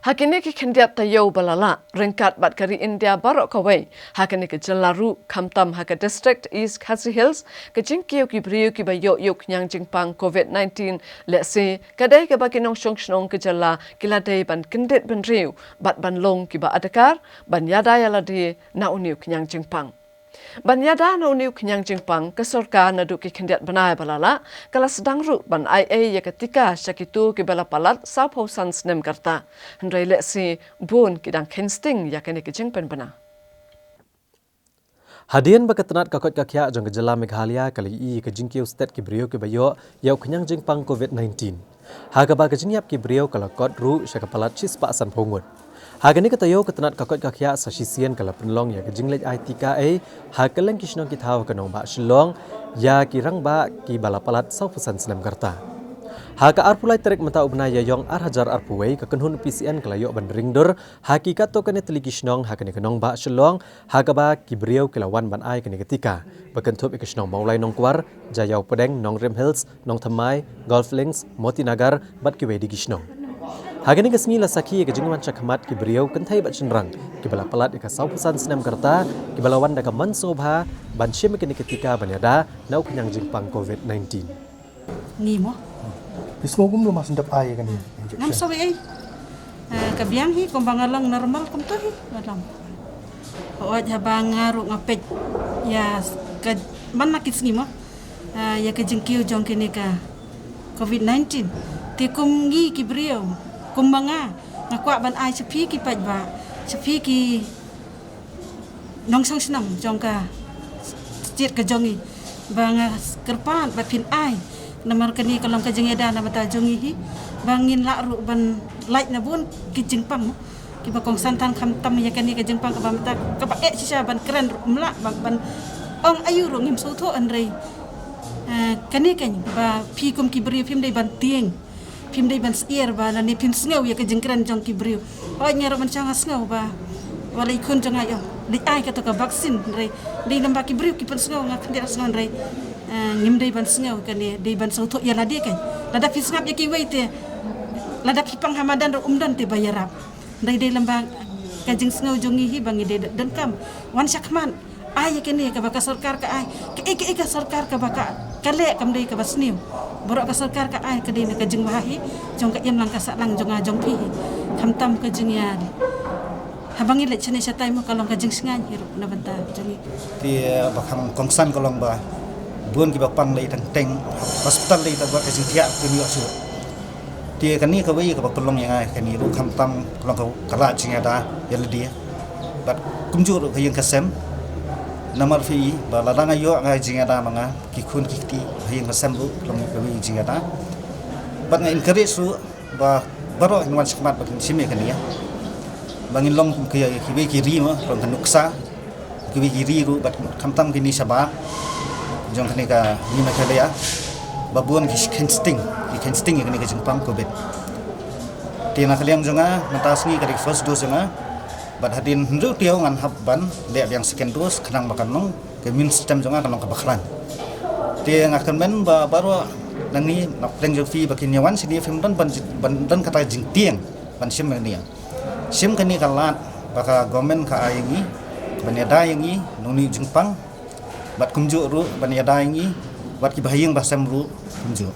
Hakini ki kendiat tayo balala ringkat bat kari India barok kawai. Hakini ke jelaru kamtam haka district East Khasi Hills ke jingkiyo ki brio ki bayo yuk nyang jingpang COVID-19 lesi kadai ke bagi nong shong ke jela kiladai ban kendit ban riu bat ban long ki ba adakar ban yada yaladi na uniu nyang jingpang. Banyada na uniu kenyang jingpang ke sorka na duki kendiat banai balala kala sedang ru ban IA ya ketika syakitu ke bala palat South San Snem Karta. Hendrai leksi bun kidang kensting ya kene ke jingpen bana. Hadian bakatanat kakot kakya jong kejala Meghalaya kali i ke jingkiu state ki brio ke bayo yau kenyang jingpang COVID-19. Haga ba ke jingyap ki brio kala kot ru syakapalat cispa san pongut. Hagani katayo ketenat kakot kakya sasisian kala penlong ya kejinglej ITKA hakeleng kisnong kithaw kanong ba shilong ya kirang ba ki balapalat saupusan Snem Karta. Haka arpulai terek mata ubna yayong arhajar arpuwei kekenhun PCN kelayo bandringdur hakikat to kene teli kisnong hakane kanong ba shilong haga ba ki brio kelawan ban ai kene ketika bekentup ikisnong maulai nong kwar jayau pedeng nong Rim Hills nong Thamai Golf Links Motinagar bat ki wedi kisnong. Hagani kesmi lasaki ke jingwan cakmat ki beriau kentai bat cenderang ki bala pelat ka saupusan Snem Karta ki balawan daga mansobha ban syem kini ketika banyada nau kenyang jingpang COVID-19. Ngimo. Ismo gum lu masendap ai kan ni. Nam sawi ai. Kabiang hi kombangalang normal kum to hi dalam. Awat habangaru ngapet ya ke mana kis ngimo. Ya ke jingkiu jong kini ka COVID-19. Ti kum ngi ki beriau kumbanga ngakwa ban ai sepi ki pajba sepi ki nong sang senam jongka cit ke jongi bang kerpan bat pin ai namar kani kolong ke jengeda nama ta jongi hi bangin la ru ban light na bun ki jingpang ki bakong santan kham tam ya kani ke jingpang ka bamta ka ba e sisa ban keren mla ban ong ayu ro ngim so tho anrei kani kan ba pi kum ki bri phim dei ban tieng phim dei ban sier ba na ni phim sngew ya ke jingkran jong ki brio oi ngero ban changa sngew ba walai kun jong ayo di ai ka to ka vaksin rei dei namba ki brio ki pan sngew ngak dia sngew rei ngim dei ban sngew kan ni dei ban so tho ya la de kan lada phim snap ya ki wei te lada phim pang hamadan ro umdan te bayarap dei lamba ka jing sngew jongi hi bangi de dan kam wan sakman ai ke ni ka baka sarkar ka ai ke ka sarkar ka baka kale kam dei ka basniu borok ka sarkar ka ai ke dei ka jing wahi jong ka yam lang ka sa lang jong a jong pi khamtam ka jing ya habangi le chene sa time kalong ka jing singan hiro na banta jongi Ti bakam kongsan kolong ba bun ki bapang lei tang teng hospital lei ta ba ka jing tia ki mi osu. Ti kan ni ka wei ka pelong yang ai kan ni ru khamtam kolong ka kala jing ada ya dia. Bat kumju ru ka yang kasem namar fi ba ladang ayo ngai jingada manga kikun kikti hayang kasambu long kawi jingada bat ngai encourage su ba baro nwan skmat ba simi kan ya bangin long kiwi kiri ma long kanuksa kiwi kiri ru bat kamtam kini saba jong kani ka ni ma kale ya babun ki kensting kani ka jingpang covid tina kaliang jonga matasni ka first dose jonga bat hadin hendu tiau ngan habban le yang second dose kanang makan nong ke immune system jonga kanong kabaklan ti ngakan men ba baro nani napleng jofi bakin yawan sini film dan kata jing tieng ban sim ni sim kani kalat baka gomen ka ayengi banyada yengi noni jingpang bat kumju ru banyada yengi bat ki bahayeng basam ru kumju